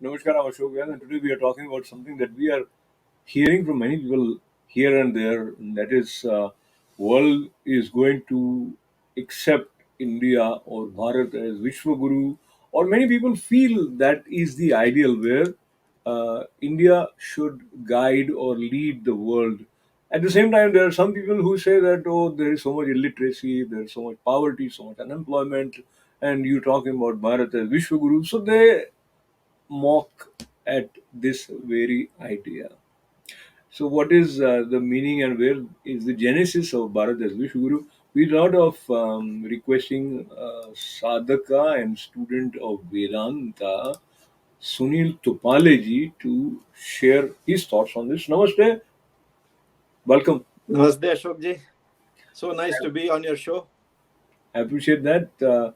Namaskar, I'm Ashok Vyas, and today we are talking about something that we are hearing from many people here and there. And that is, world is going to accept India or Bharat as Vishwaguru, or many people feel that is the ideal where India should guide or lead the world. At the same time, there are some people who say that there is so much illiteracy, there is so much poverty, so much unemployment, and you talking about Bharat as Vishwaguru. So they mock at this very idea. So, what is the meaning and where is the genesis of Bharat as Vishwaguru? We thought of requesting sadhaka and student of Vedanta, Sunil Tuppale ji, to share his thoughts on this. Namaste, welcome. Namaste, Ashok ji. So nice to be on your show. I appreciate that.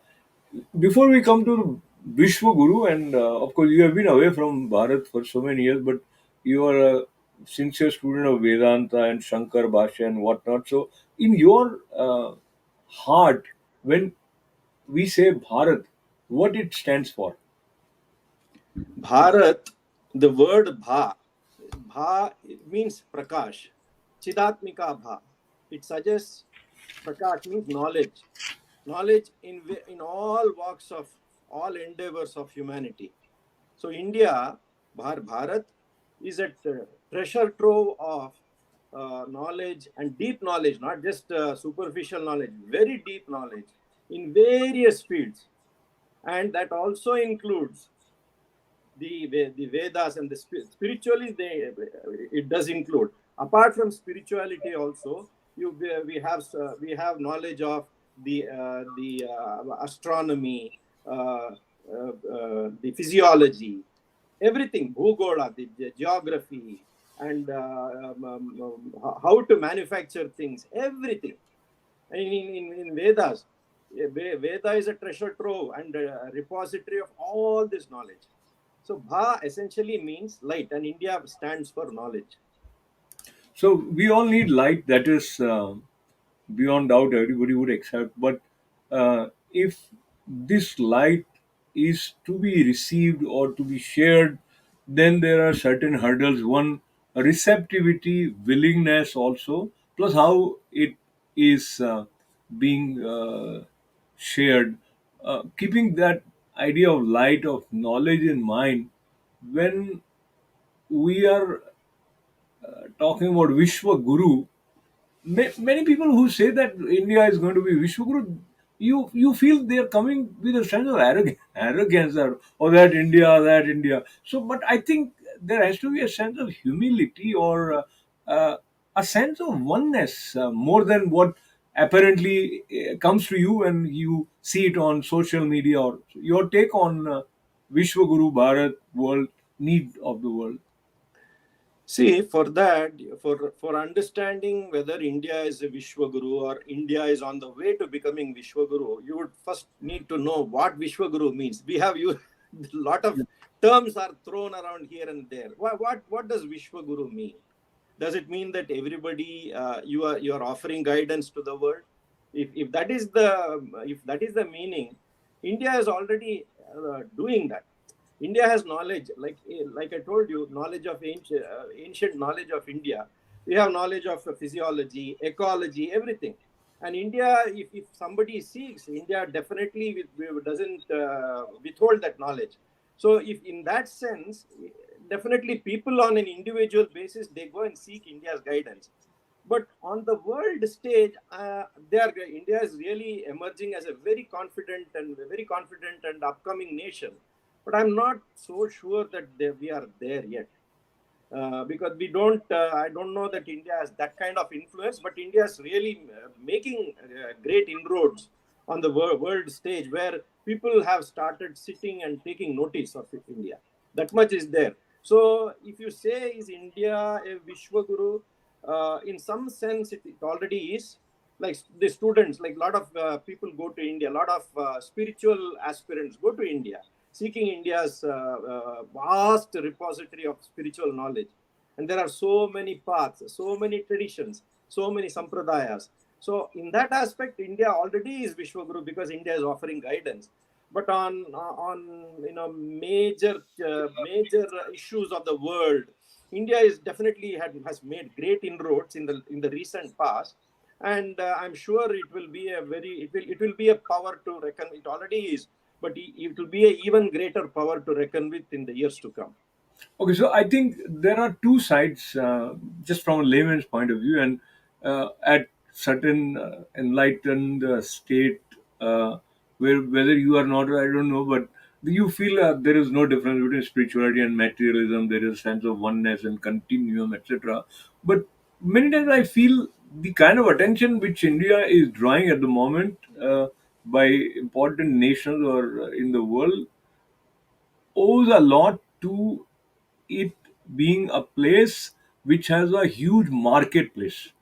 Before we come to Vishwaguru, and of course, you have been away from Bharat for so many years, but you are a sincere student of Vedanta and Shankar Bhashya and whatnot. So, in your heart, when we say Bharat, what it stands for? Bharat, the word bha it means prakash. Chidatmika bha. It suggests prakash means knowledge. Knowledge in all walks of all endeavors of humanity. So India, Bharat, is a treasure trove of knowledge and deep knowledge, not just superficial knowledge, very deep knowledge in various fields. And that also includes the Vedas and the spiritually. It does include. Apart from spirituality, also we have knowledge of the astronomy, the physiology, everything, bhugola, the geography, and how to manufacture things, everything. And in Vedas, Veda is a treasure trove and a repository of all this knowledge. So Bha essentially means light, and India stands for knowledge. So, we all need light, that is beyond doubt, everybody would accept. But if this light is to be received or to be shared, then there are certain hurdles. One, receptivity, willingness, also, plus how it is being shared. Keeping that idea of light, of knowledge in mind, when we are talking about Vishwaguru, many people who say that India is going to be Vishwaguru, you feel they are coming with a sense of arrogance, or that India. So, but I think there has to be a sense of humility, or a sense of oneness, more than what apparently comes to you when you see it on social media. Or your take on Vishwaguru, Bharat, world, need of the world. See, for that, for understanding whether India is a Vishwaguru or India is on the way to becoming Vishwaguru, you would first need to know what Vishwaguru means. We have you a lot of terms are thrown around here and there. What does Vishwaguru mean? Does it mean that everybody you are offering guidance to the world? If that is the meaning, India is already doing that. India has knowledge, like I told you, knowledge of ancient knowledge of India. We have knowledge of physiology, ecology, everything. And India, if somebody seeks, India definitely doesn't withhold that knowledge. So, if in that sense, definitely people on an individual basis they go and seek India's guidance. But on the world stage, India is really emerging as a very confident and upcoming nation. But I'm not so sure that we are there yet, because we don't. I don't know that India has that kind of influence. But India is really making great inroads on the world stage, where people have started sitting and taking notice of India. That much is there. So if you say, is India a Vishwaguru? In some sense, it already is. Like the students, like a lot of people go to India, a lot of spiritual aspirants go to India, seeking India's vast repository of spiritual knowledge. And there are so many paths, so many traditions, so many sampradayas. So in that aspect, India already is Vishwaguru because India is offering guidance. but on major issues of the world, India is definitely has made great inroads in the recent past. And I'm sure it will be a power to reckon. It already is, but it will be a even greater power to reckon with in the years to come. Okay, so I think there are two sides, just from a layman's point of view, and at certain enlightened state, where whether you are not, I don't know, but you feel there is no difference between spirituality and materialism. There is a sense of oneness and continuum, etc. But many times I feel the kind of attention which India is drawing at the moment by important nations or in the world owes a lot to it being a place which has a huge marketplace,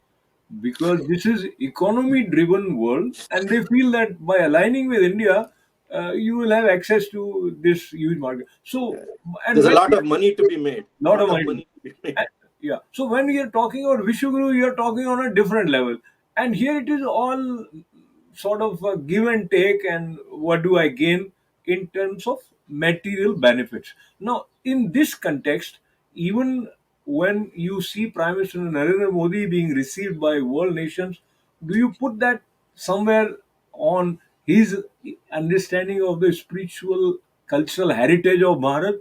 because this is economy driven world, and they feel that by aligning with India, you will have access to this huge market. So, and There's a when lot of money to be made. lot of Lot of money. money to be made. And- yeah. So when we are talking about Vishwaguru, you are talking on a different level, and here it is all sort of a give and take. And what do I gain in terms of material benefits? Now, in this context, even when you see Prime Minister Narendra Modi being received by world nations, do you put that somewhere on his understanding of the spiritual cultural heritage of Bharat,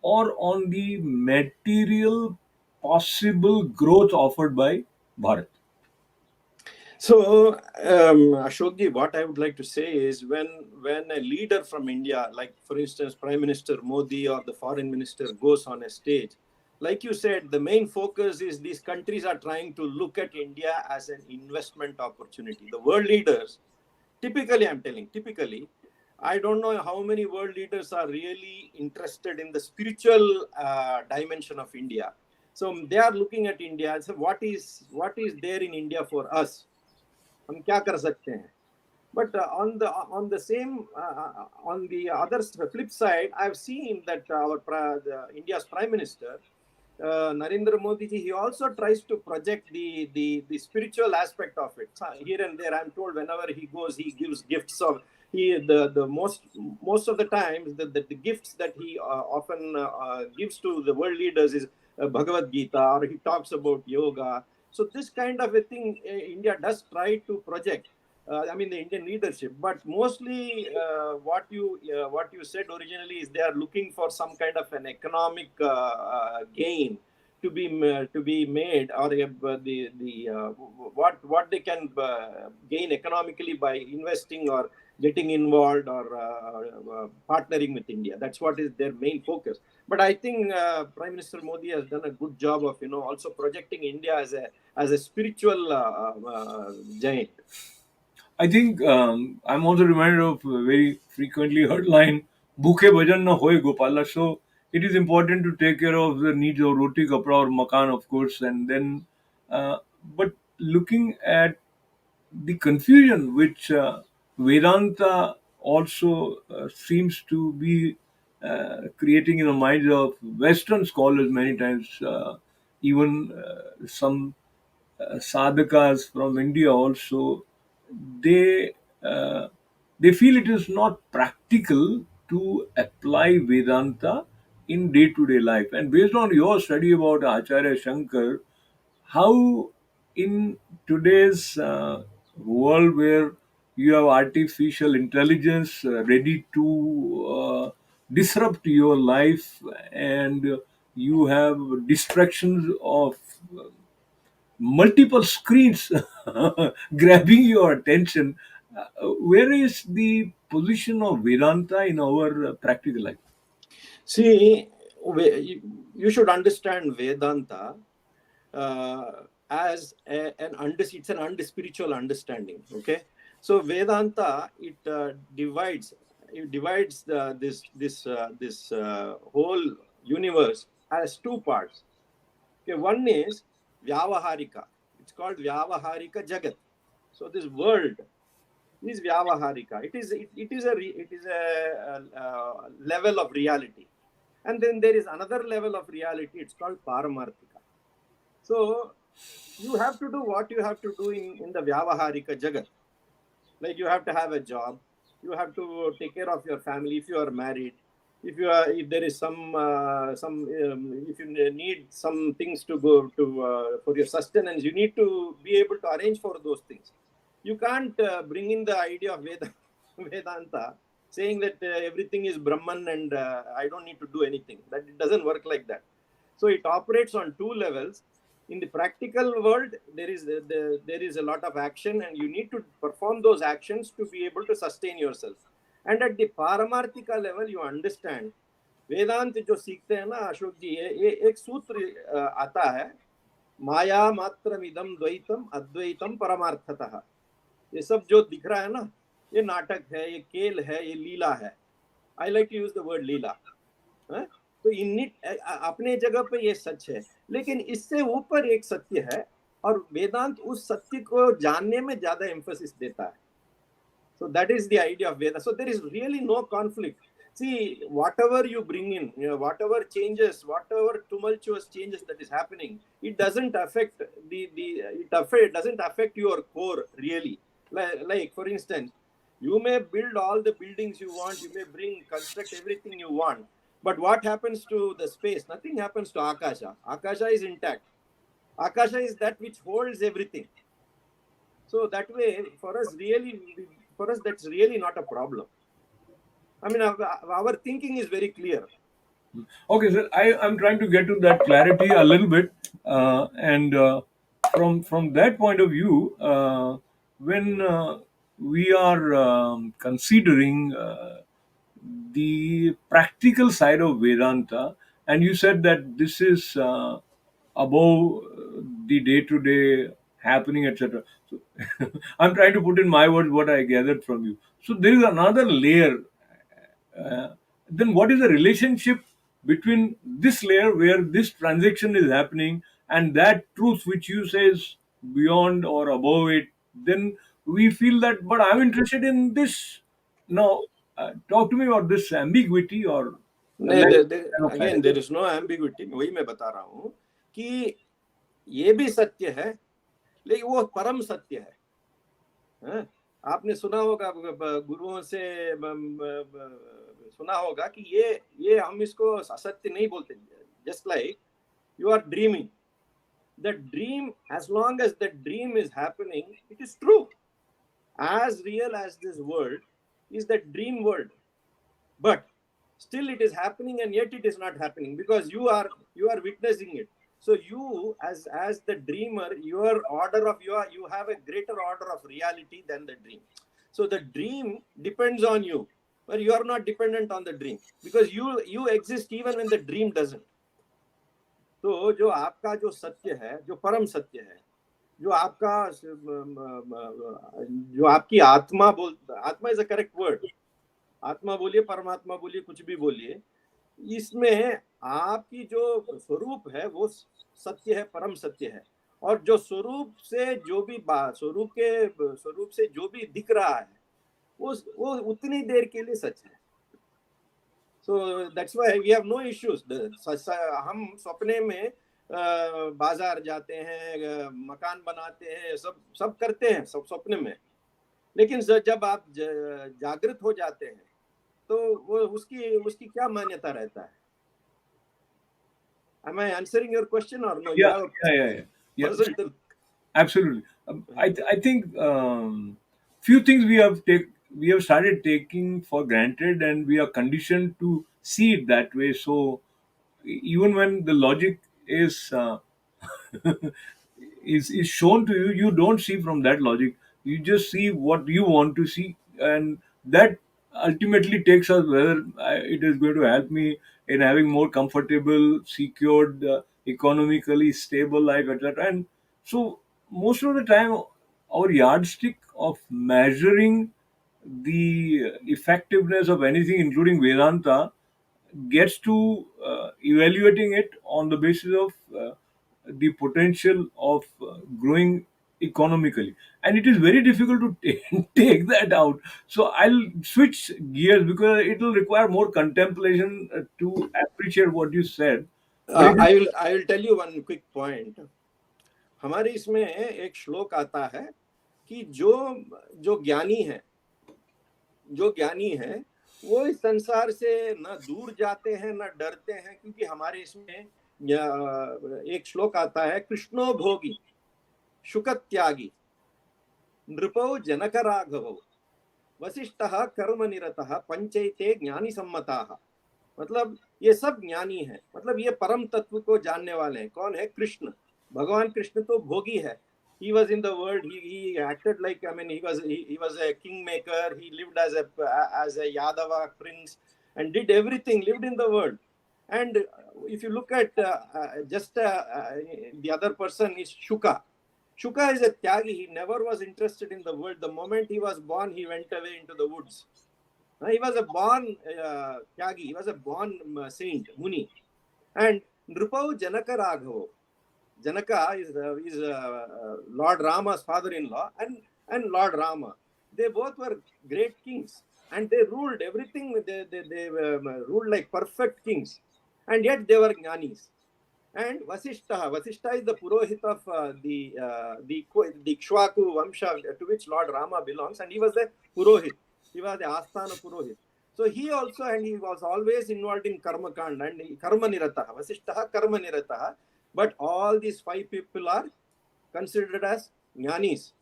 or on the material possible growth offered by Bharat? So, Ashokji, what I would like to say is when a leader from India, like for instance Prime Minister Modi or the Foreign Minister, goes on a stage, like you said, the main focus is these countries are trying to look at India as an investment opportunity. The world leaders, typically, I'm telling, typically, I don't know how many world leaders are really interested in the spiritual dimension of India. So they are looking at India and say, what is there in India for us? हम क्या कर सकते हैं? But on the same on the other flip side, I've seen that India's Prime Minister Narendra Modi ji, he also tries to project the spiritual aspect of it. So here and there, I'm told whenever he goes, he gives gifts of he the most of the times the gifts that he often gives to the world leaders is Bhagavad Gita, or he talks about yoga. So this kind of a thing India does try to project. I mean the Indian leadership, but mostly what you said originally is they are looking for some kind of an economic gain to be made, or what they can gain economically by investing or getting involved or partnering with India. That's what is their main focus. But I think Prime Minister Modi has done a good job of also projecting India as a spiritual giant. I think I'm also reminded of a very frequently heard line, "Bhukhe bhajan na hoye Gopala." So it is important to take care of the needs of roti, kapra, or makan, of course, and then, but looking at the confusion which Vedanta also seems to be creating in the minds of Western scholars many times, even some sadhakas from India also, they uh, they feel it is not practical to apply Vedanta in day-to-day life. And based on your study about Acharya Shankar, how in today's world where you have artificial intelligence ready to disrupt your life, and you have distractions of multiple screens grabbing your attention, where is the position of Vedanta in our practical life? See, you should understand Vedanta as it's an spiritual understanding. Okay, so Vedanta it divides this whole universe as two parts. Okay, one is Vyavaharika. It's called Vyavaharika Jagat. So this world is Vyavaharika. It is a level of reality, and then there is another level of reality. It's called Paramarthika. So you have to do what you have to do in the Vyavaharika Jagat. Like you have to have a job, You have to take care of your family if you are married. If there is if you need some things to go to for your sustenance, you need to be able to arrange for those things. You can't bring in the idea of Vedanta, saying that everything is Brahman and I don't need to do anything. That it doesn't work like that. So it operates on two levels. In the practical world, there is a lot of action, and you need to perform those actions to be able to sustain yourself. And at the पारमार्थिका level, you understand. वेदांत जो सीखते हैं ना अशोक जी, ये एक सूत्र आता है, माया मात्रमिदं द्वैतम अद्वैतम परमार्थतः. ये सब जो दिख रहा है ना, ये नाटक है, ये खेल है, ये लीला है. I like to use the word लीला. तो इन्हीं अपने जगह पे ये सच है, लेकिन इससे ऊपर एक सत्य है, और वेदांत उस सत्य को जानने में ज्यादा एम्फोसिस देता है. So that is the idea of Veda. So there is really no conflict. See, whatever you bring in, whatever changes, whatever tumultuous changes that is happening, it doesn't affect it doesn't affect your core really. Like for instance, you may build all the buildings you want, you may construct everything you want, but what happens to the space? Nothing happens to Akasha. Akasha is intact. Akasha is that which holds everything. So that way, for us, that's really not a problem. I mean, our thinking is very clear. Okay, sir. I'm trying to get to that clarity a little bit, and from that point of view, when we are considering the practical side of Vedanta, and you said that this is above the day-to-day happening, etc. So I'm trying to put in my words what I gathered from you. So there is another layer. Then what is the relationship between this layer where this transaction is happening and that truth which you say is beyond or above it? Then we feel that, but I'm interested in this. Now, talk to me about this ambiguity or lack of Again, clarity. there is no ambiguity. वही मैं बता रहा हूँ कि ये भी सत्य है, लेकिन वो परम सत्य है. आपने सुना होगा, गुरुओं से सुना होगा कि ये हम इसको असत्य नहीं बोलते. Just like you are dreaming, the dream, as long as the dream is happening, it is true. As real as this world is the dream world, but still it is happening, and yet it is not happening because you are witnessing it. So you, as the dreamer, you have a greater order of reality than the dream. So the dream depends on you, but you are not dependent on the dream, because you exist even when the dream doesn't. तो जो आपका जो सत्य है, जो परम सत्य है, जो आपकी आत्मा इज अ करेक्ट वर्ड. आत्मा बोलिए, परमात्मा बोलिए, कुछ भी बोलिए, इसमें आपकी जो स्वरूप है वो सत्य है, परम सत्य है. और जो स्वरूप से जो भी दिख रहा है वो उतनी देर के लिए सच है. So that's why we have no issues. हम सपने में बाजार जाते हैं, मकान बनाते हैं, सब करते हैं, सब सपने में. लेकिन जब आप जागृत हो जाते हैं तो वो उसकी क्या मान्यता रहता है? Am I answering your question or no? You Yeah, have yeah. person to... Absolutely. I think few things we have started taking for granted, and we are conditioned to see it that way. So even when the logic is is shown to you, you don't see from that logic. You just see what you want to see, and that ultimately takes us whether it is going to help me in having more comfortable, secured, economically stable life, etc. And so most of the time, our yardstick of measuring the effectiveness of anything, including Vedanta, gets to evaluating it on the basis of the potential of growing economically, and it is very difficult to take that out. So I'll switch gears because it will require more contemplation to appreciate what you said, but it is, I will tell you one quick point. हमारे इसमें एक श्लोक आता है कि जो ज्ञानी है जो ज्ञानी है वो इस संसार से न दूर जाते हैं न डरते हैं, क्योंकि हमारे इसमें एक श्लोक आता है, कृष्णो भोगी शुक त्यागी नृपौ जनक राघवौ वशिष्ठः कर्म निरतः पंचैते ज्ञानी सम्मताः। मतलब ये सब ज्ञानी है, मतलब ये परम तत्व को जानने वाले हैं। कौन है? कृष्ण। भगवान कृष्ण तो भोगी है। He was in the world. He acted like, I mean, he was a kingmaker. He lived as a Yadava prince and did everything. Lived in the world. And if you look at just the other person is Shuka. Shuka is a tyagi. He never was interested in the world. The moment he was born, he went away into the woods. He was a born tyagi. He was a born saint, Muni. And Nrupau Janaka Raghavo. Janaka is Lord Rama's father-in-law, and Lord Rama. They both were great kings, and they ruled everything. They ruled like perfect kings, and yet they were jnanis. And Vasishtha is the Purohit of the Ikshwaku Vamsha, to which Lord Rama belongs, and he was the Purohit. He was the Asthana Purohit. So he also, and he was always involved in Karma Kanda and Karma Nirataha. Vasishtha Karma Nirataha. But all these five people are considered as jnanis.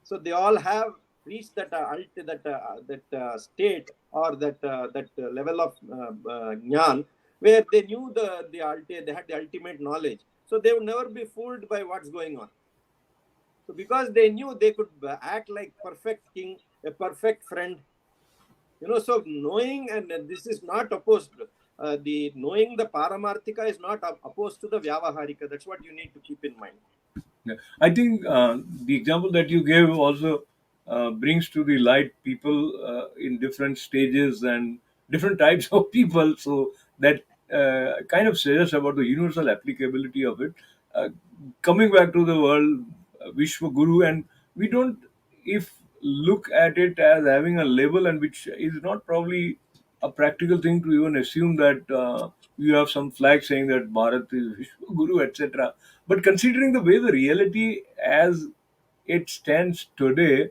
So they all have reached that state, or that level of jnan, where they knew they had the ultimate knowledge. So they would never be fooled by what's going on. So because they knew they could act like perfect king, a perfect friend, so knowing, and this is not opposed. The knowing the Paramarthika is not opposed to the Vyavaharika. That's what you need to keep in mind. Yeah. I think the example that you gave also brings to the light people in different stages and different types of people. So that kind of says about the universal applicability of it. Uh, Coming back to the world, Vishwaguru, and we don't, if look at it as having a label, and which is not probably a practical thing to even assume that you have some flag saying that Bharat is Vishwaguru, etc. But considering the way the reality as it stands today,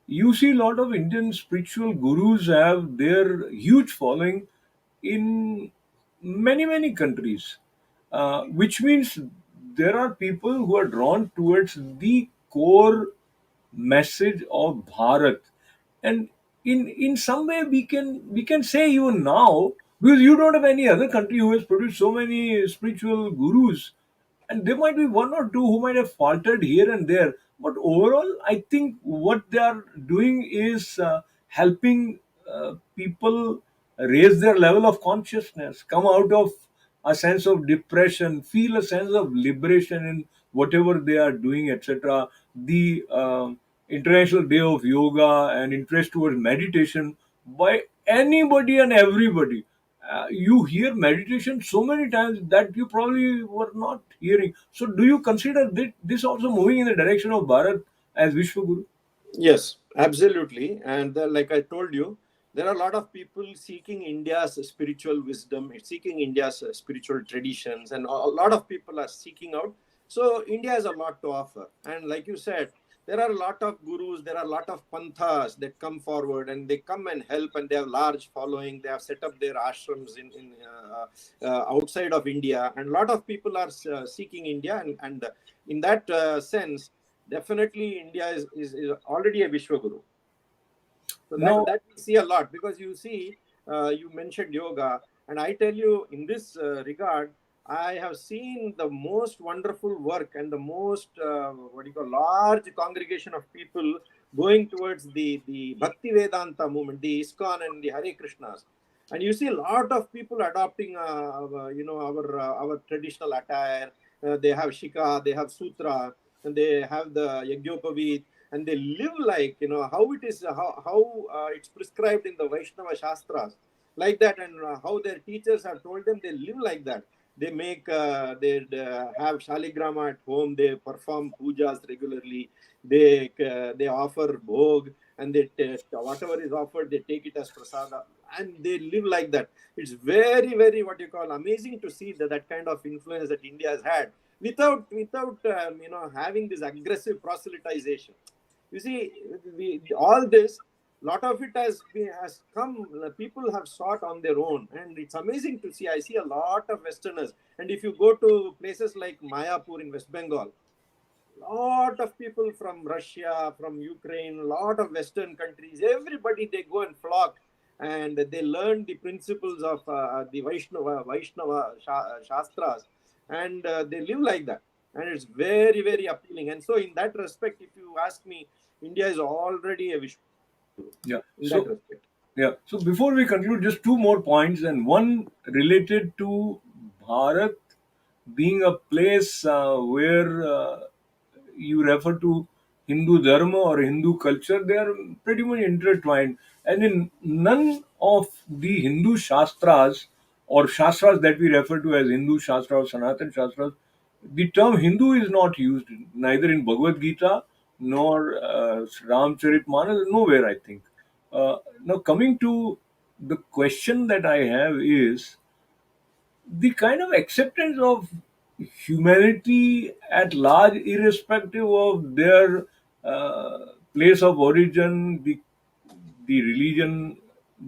you see a lot of Indian spiritual gurus have their huge following in many countries, which means there are people who are drawn towards the core message of Bharat. And in some way we can say even now, because you don't have any other country who has produced so many spiritual gurus, and there might be one or two who might have faltered here and there, but overall I think what they are doing is helping people raise their level of consciousness, come out of a sense of depression, feel a sense of liberation in whatever they are doing, etc. The International Day of Yoga and interest towards meditation by anybody and everybody. You hear meditation so many times that you probably were not hearing. So, do you consider this also moving in the direction of Bharat as Vishwaguru? Yes, absolutely. And like I told you, there are a lot of people seeking India's spiritual wisdom, seeking India's spiritual traditions, and a lot of people are seeking out. So India has a lot to offer. And like you said, there are a lot of gurus, there are a lot of panthas that come forward, and they come and help, and they have large following. They have set up their ashrams in outside of India, and a lot of people are seeking India, and in that sense, definitely India is already a Vishwaguru. So No. that we see a lot, because you see, you mentioned yoga, and I tell you, in this regard, I have seen the most wonderful work and the most what do you call, large congregation of people going towards the Bhakti Vedanta movement, the ISKCON and the Hare Krishnas. And you see a lot of people adopting our traditional attire. They have shika, they have sutra, and they have the Yajnopavit, and they live like, how it is, how it's prescribed in the Vaishnava Shastras, like that, and how their teachers have told them, they live like that. They make, they have shaligrama at home, they perform pujas regularly, they offer bhog, and whatever is offered, they take it as prasada, and they live like that. It's very, very, what you call, amazing to see that kind of influence that India has had, without having this aggressive proselytization. You see, all this, lot of it has come, people have sought on their own, and it's amazing to see. I see a lot of Westerners, and if you go to places like Mayapur in West Bengal, lot of people from Russia, from Ukraine, lot of Western countries, everybody, they go and flock, and they learn the principles of the Vaishnava Shastras, and they live like that. And it's very, very appealing. And so, in that respect, if you ask me, India is already a Vishwaguru Yeah. in that respect. So before we conclude, just two more points, and one related to Bharat being a place where you refer to Hindu Dharma or Hindu culture. They are pretty much intertwined. And in none of the Hindu Shastras or Shastras that we refer to as Hindu Shastra or Sanatan Shastras, the term Hindu is not used, neither in Bhagavad Gita nor Ramcharitmanas, nowhere, I think. Now, coming to the question that I have is the kind of acceptance of humanity at large, irrespective of their place of origin, the religion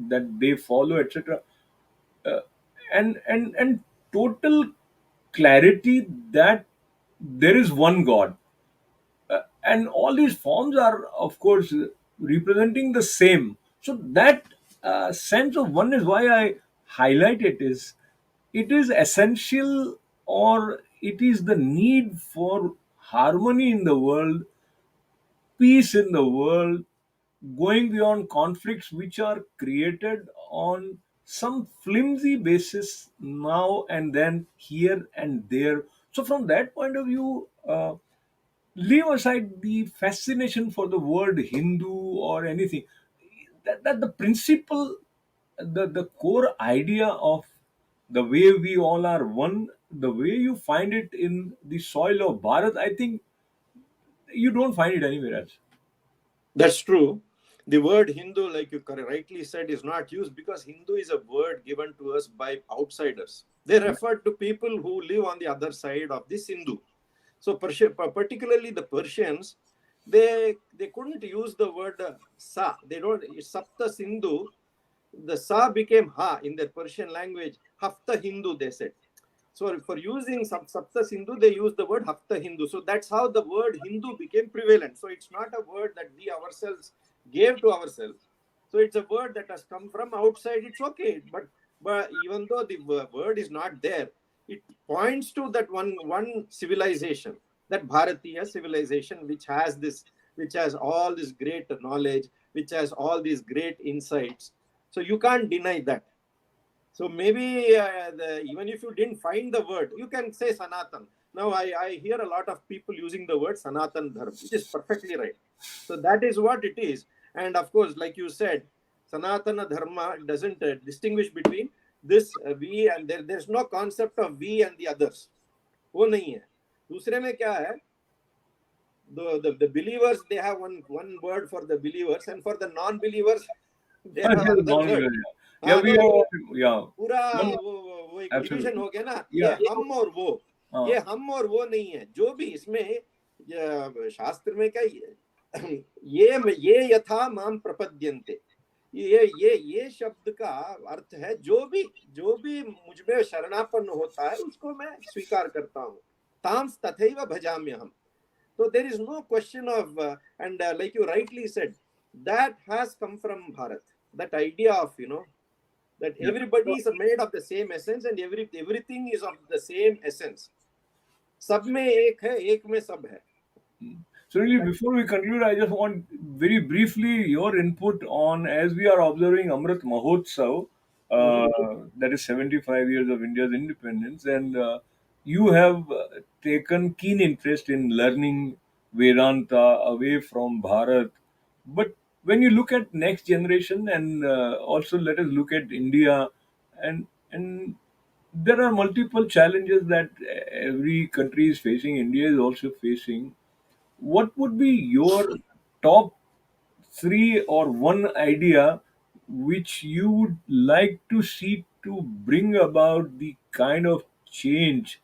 that they follow, etc., uh, and total clarity that there is one God, and all these forms are, of course, representing the same. So that sense of oneness, why I highlight it, is it is essential, or it is the need for harmony in the world, peace in the world, going beyond conflicts which are created on some flimsy basis now and then, here and there. So from that point of view, leave aside the fascination for the word Hindu or anything. That the principle, the core idea of the way we all are one, the way you find it in the soil of Bharat, I think you don't find it anywhere else. That's true. The word Hindu, like you rightly said, is not used because Hindu is a word given to us by outsiders. They refer to people who live on the other side of this Hindu. So, particularly the Persians, they couldn't use the word sa. They don't. It's Sapta Sindhu. The sa became ha in their Persian language. Hafta Hindu, they said. So for using Sapta Sindhu, they use the word Hafta Hindu. So that's how the word Hindu became prevalent. So it's not a word that we ourselves gave to ourselves. So it's a word that has come from outside. It's okay, but even though the word is not there, it points to that one civilization, that Bharatiya civilization, which has all this great knowledge, which has all these great insights. So you can't deny that. So maybe even if you didn't find the word, you can say Sanatan. Now I hear a lot of people using the word Sanatan Dharma, which is perfectly right. So that is what it is. And of course, like you said, Sanatana Dharma doesn't distinguish between this we, and there's no concept of we and the others. वो नहीं है. दूसरे में क्या है? The believers, they have one word for the believers, and for the non-believers they have Yes, another word. non-religious. Yeah, हाँ, we तो are. Yeah, पूरा one, वो एक इल्यूजन absolutely. हो गया ना. ये Yeah, हम और वो, uh, ये हम और वो नहीं है. जो भी इसमें शास्त्र में क्या ये यथा माम प्रपद्यन्ते, ये शब्द का अर्थ है जो भी मुझ में शरणापन्न होता है उसको मैं स्वीकार करता हूँ. तांस तथैव भजाम्यहम. So there is no question of, and like you rightly said, that has come from Bharat. That idea of, that yeah. everybody So, is made of the same essence, and everything is of the same essence. सब में एक है, एक में सब है. So, really, That, before we conclude, I just want very briefly your input on, as we are observing Amrit Mahotsav, Mhm. that is 75 years of India's independence, and you have taken keen interest in learning Vedanta away from Bharat. But when you look at next generation, and also let us look at India, and there are multiple challenges that every country is facing. India is also facing. What would be your top three or one idea which you would like to see to bring about the kind of change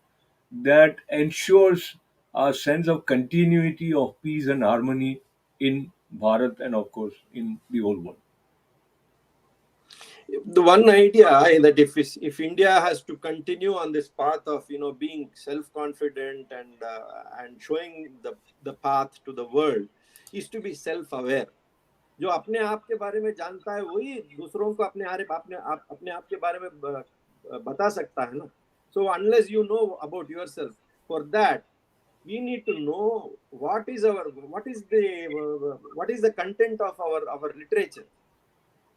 that ensures a sense of continuity of peace and harmony in Bharat, and of course in the whole world. The one idea that if India has to continue on this path of being self confident and showing the path to the world, is to be self aware. जो अपने आप के बारे में जानता है वही दूसरों को अपने आप के बारे में बता सकता है ना. So unless you know about yourself, for that we need to know what is the content of our literature.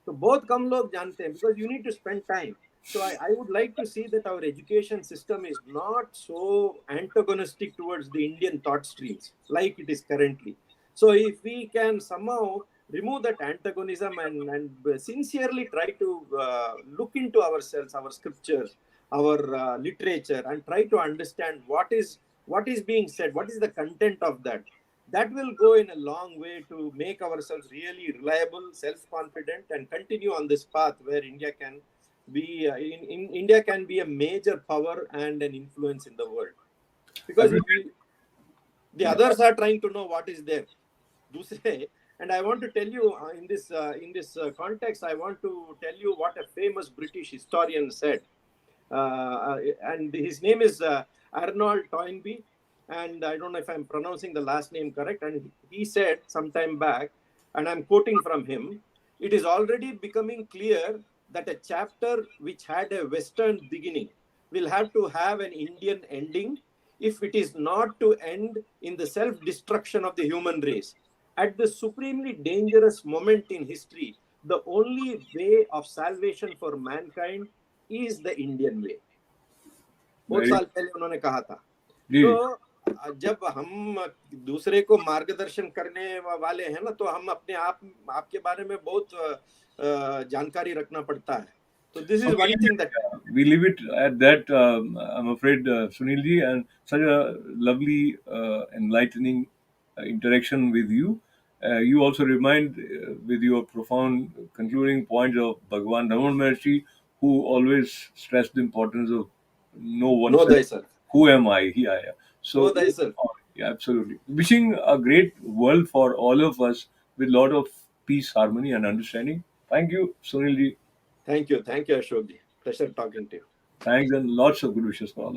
तो बहुत कम लोग जानते हैं, because you need to spend time. So I would like to see that our education system is not so antagonistic towards the Indian thought streams like it is currently. So if we can somehow remove that antagonism and sincerely try to look into ourselves, our scriptures, our literature, and try to understand what is being said, what is the content of that, that will go in a long way to make ourselves really reliable, self-confident, and continue on this path where India can be India can be a major power and an influence in the world. Because the others are trying to know what is there. दूसरे, and I want to tell you in this context, I want to tell you what a famous British historian said. And his name is Arnold Toynbee, and I don't know if I'm pronouncing the last name correct. And he said sometime back, and I'm quoting from him, it is already becoming clear that a chapter which had a Western beginning will have to have an Indian ending if it is not to end in the self-destruction of the human race. At the supremely dangerous moment in history, the only way of salvation for mankind is the Indian way. बहुत Very साल पहले उन्होंने कहा था. जी. तो जब हम दूसरे को मार्गदर्शन करने वाले हैं ना, तो हम अपने आप के बारे में बहुत जानकारी रखना पड़ता है. So this is one thing that We leave it at that. I'm afraid, Sunilji, and such a lovely, enlightening interaction with you. You also remind with your profound concluding points of Bhagwan Raman Maharshi, who always stressed the importance of know know oneself. thyself. Who am I? Here I am. Know So, thyself. yeah, absolutely. Wishing a great world for all of us with lot of peace, harmony, and understanding. Thank you, Sunilji. Thank you, Ashok ji. Pleasure talking to you. Thanks and lots of good wishes for all.